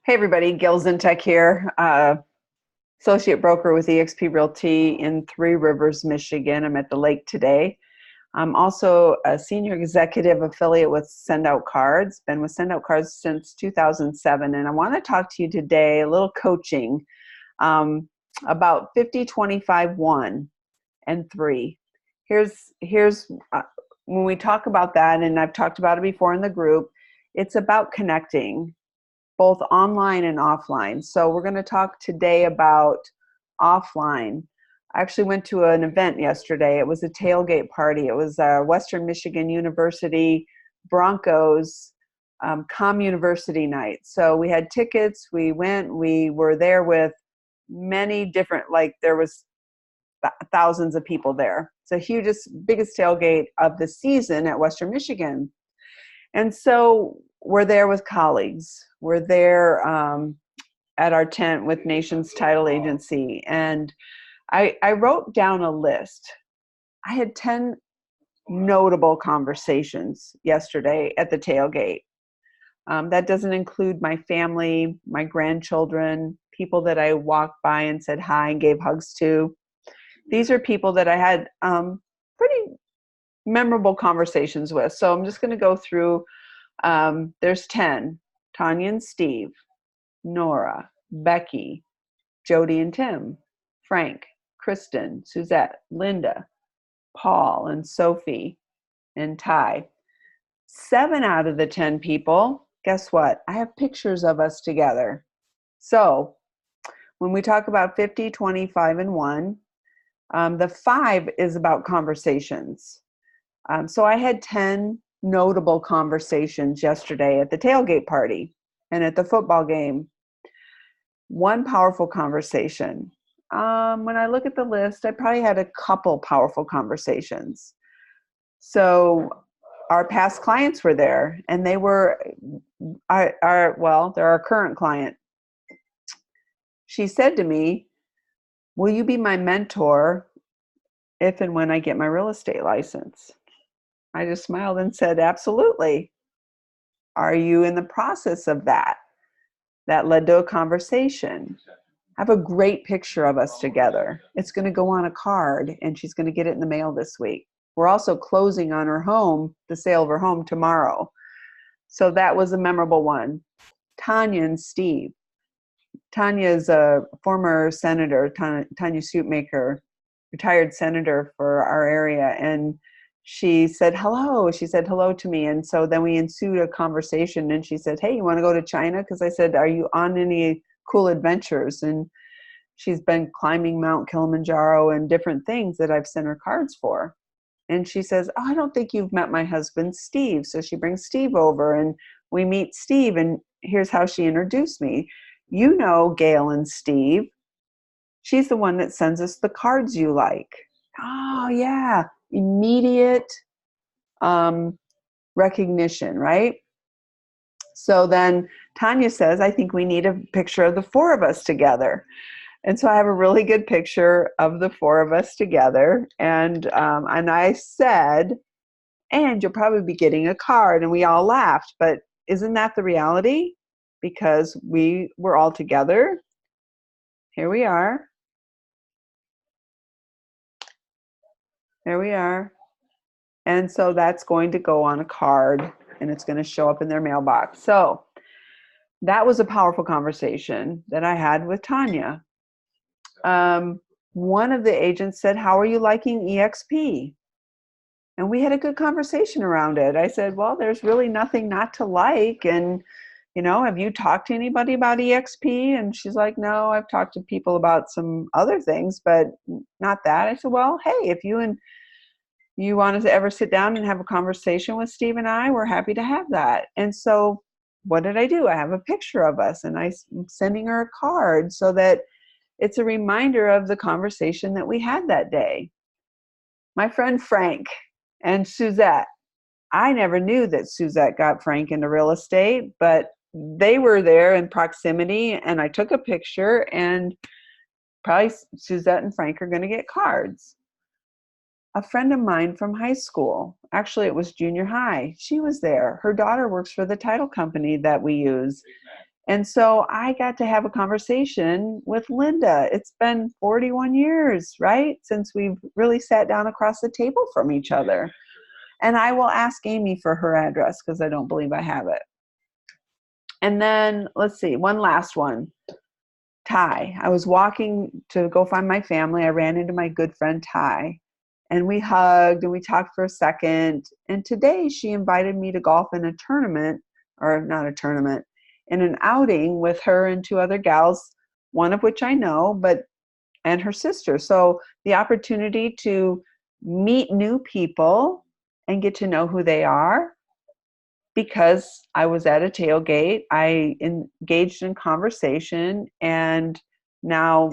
Hey everybody, Gaylez in Tech here, associate broker with eXp Realty in Three Rivers, Michigan. I'm at the lake today. I'm also a senior executive affiliate with Send Out Cards, been with Send Out Cards since 2007, and I want to talk to you today, a little coaching about 50, 25, 1, and 3. Here's when we talk about that, and I've talked about it before in the group, it's about connecting both online and offline. So we're going to talk today about offline. I actually went to an event yesterday. It was a tailgate party. It was Western Michigan University Broncos Communiversity night. So we had tickets. We went. We were there with many different, there was thousands of people there. It's the biggest tailgate of the season at Western Michigan. And so we're there with colleagues. We're there at our tent with Nation's Title Agency. And I wrote down a list. I had 10 notable conversations yesterday at the tailgate. That doesn't include my family, my grandchildren, people that I walked by and said hi and gave hugs to. These are people that I had pretty memorable conversations with. So I'm just going to go through. There's 10. Tanya and Steve, Nora, Becky, Jody and Tim, Frank, Kristen, Suzette, Linda, Paul and Sophie, and Ty. 7 out of the 10 people, guess what? I have pictures of us together. So when we talk about 50, 25, and 1, the 5 is about conversations. So I had 10 notable conversations yesterday at the tailgate party and at the football game. One powerful conversation. When I look at the list, I probably had a couple powerful conversations. So our past clients were there, and they were they're our current client. She said to me, "Will you be my mentor if and when I get my real estate license?" I just smiled and said, "Absolutely. Are you in the process of that?" That led to a conversation. I have a great picture of us together. It's going to go on a card, and she's going to get it in the mail this week. We're also closing on her home, the sale of her home, tomorrow. So that was a memorable one. Tanya and Steve. Tanya is a former senator, Tanya Suitmaker, retired senator for our area, and she said hello. She said hello to me, and so then we ensued a conversation, and she said, "Hey, you want to go to China?" Because I said, "Are you on any cool adventures?" And she's been climbing Mount Kilimanjaro and different things that I've sent her cards for. And she says, "Oh, I don't think you've met my husband, Steve." So she brings Steve over, and we meet Steve, and here's how she introduced me. "You know Gail and Steve. She's the one that sends us the cards you like." Oh, yeah. Immediate recognition, right? So then Tanya says, "I think we need a picture of the 4 of us together." And so I have a really good picture of the 4 of us together. And I said, "And you'll probably be getting a card." And we all laughed. But isn't that the reality? Because we were all together. Here we are. There we are. And so that's going to go on a card, and it's going to show up in their mailbox. So that was a powerful conversation that I had with Tanya. One of the agents said, "How are you liking EXP?" And we had a good conversation around it. I said, "Well, there's really nothing not to like. And, have you talked to anybody about EXP?" And she's like, "No, I've talked to people about some other things, but not that." I said, "Well, hey, if you want to ever sit down and have a conversation with Steve and I, we're happy to have that." And so what did I do? I have a picture of us, and I'm sending her a card so that it's a reminder of the conversation that we had that day. My friend Frank and Suzette. I never knew that Suzette got Frank into real estate, but they were there in proximity, and I took a picture, and probably Suzette and Frank are going to get cards. A friend of mine from high school, actually it was junior high, she was there. Her daughter works for the title company that we use. And so I got to have a conversation with Linda. It's been 41 years, right? Since we've really sat down across the table from each other. And I will ask Amy for her address because I don't believe I have it. And then let's see, one last one. Ty. I was walking to go find my family. I ran into my good friend Ty, and we hugged and we talked for a second. And today she invited me to golf in a tournament, or not a tournament, in an outing with her and two other gals, one of which I know, and her sister. So the opportunity to meet new people and get to know who they are. Because I was at a tailgate, I engaged in conversation, and now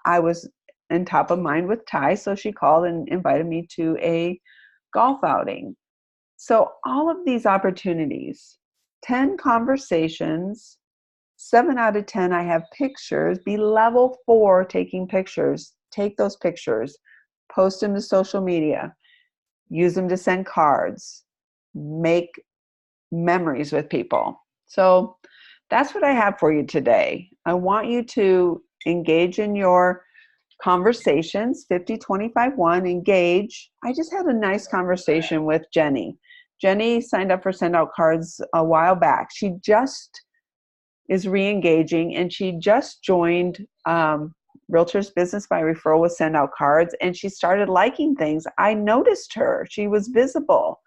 I was in top of mind with Ty, so she called and invited me to a golf outing. So all of these opportunities, 10 conversations, 7 out of 10 I have pictures. Be level 4 taking pictures. Take those pictures, post them to social media, use them to send cards, make memories with people. So that's what I have for you today. I want you to engage in your conversations. 50-25-1, engage. I just had a nice conversation with Jenny. Jenny signed up for send out cards a while back. She just is re-engaging, and she just joined Realtors Business by Referral with send out cards, and she started liking things. I noticed her. She was visible.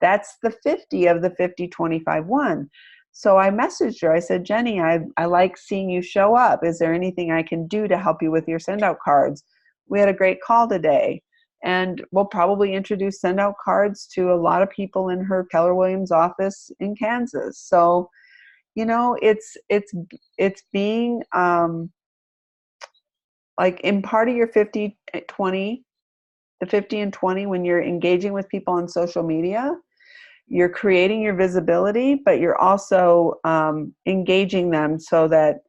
That's the 50 of the 50-25-1. So I messaged her. I said, Jenny, I like seeing you show up. Is there anything I can do to help you with your send out cards? We had a great call today, and we'll probably introduce send out cards to a lot of people in her Keller Williams office in Kansas. So, you know, it's being like in part of your 50-20, the 50 and 20, when you're engaging with people on social media, you're creating your visibility, but you're also engaging them so that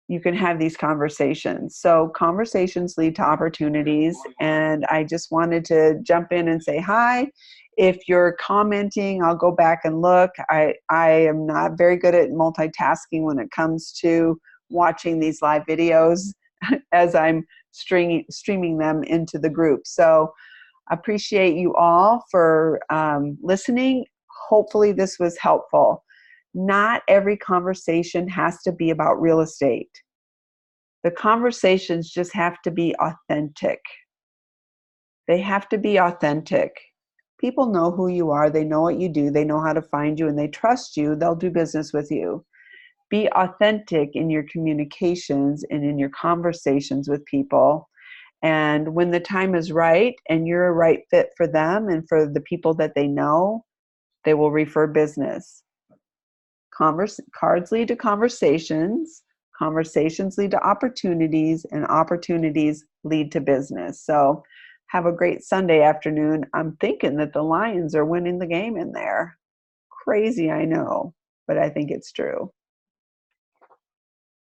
you can have these conversations. So conversations lead to opportunities. And I just wanted to jump in and say hi. If you're commenting, I'll go back and look. I am not very good at multitasking when it comes to watching these live videos as I'm streaming them into the group. So I appreciate you all for listening. Hopefully this was helpful. Not every conversation has to be about real estate. The conversations just have to be authentic. They have to be authentic. People know who you are. They know what you do. They know how to find you, and they trust you. They'll do business with you. Be authentic in your communications and in your conversations with people. And when the time is right and you're a right fit for them and for the people that they know, they will refer business. Cards lead to conversations. Conversations lead to opportunities, and opportunities lead to business. So have a great Sunday afternoon. I'm thinking that the Lions are winning the game in there. Crazy, I know, but I think it's true.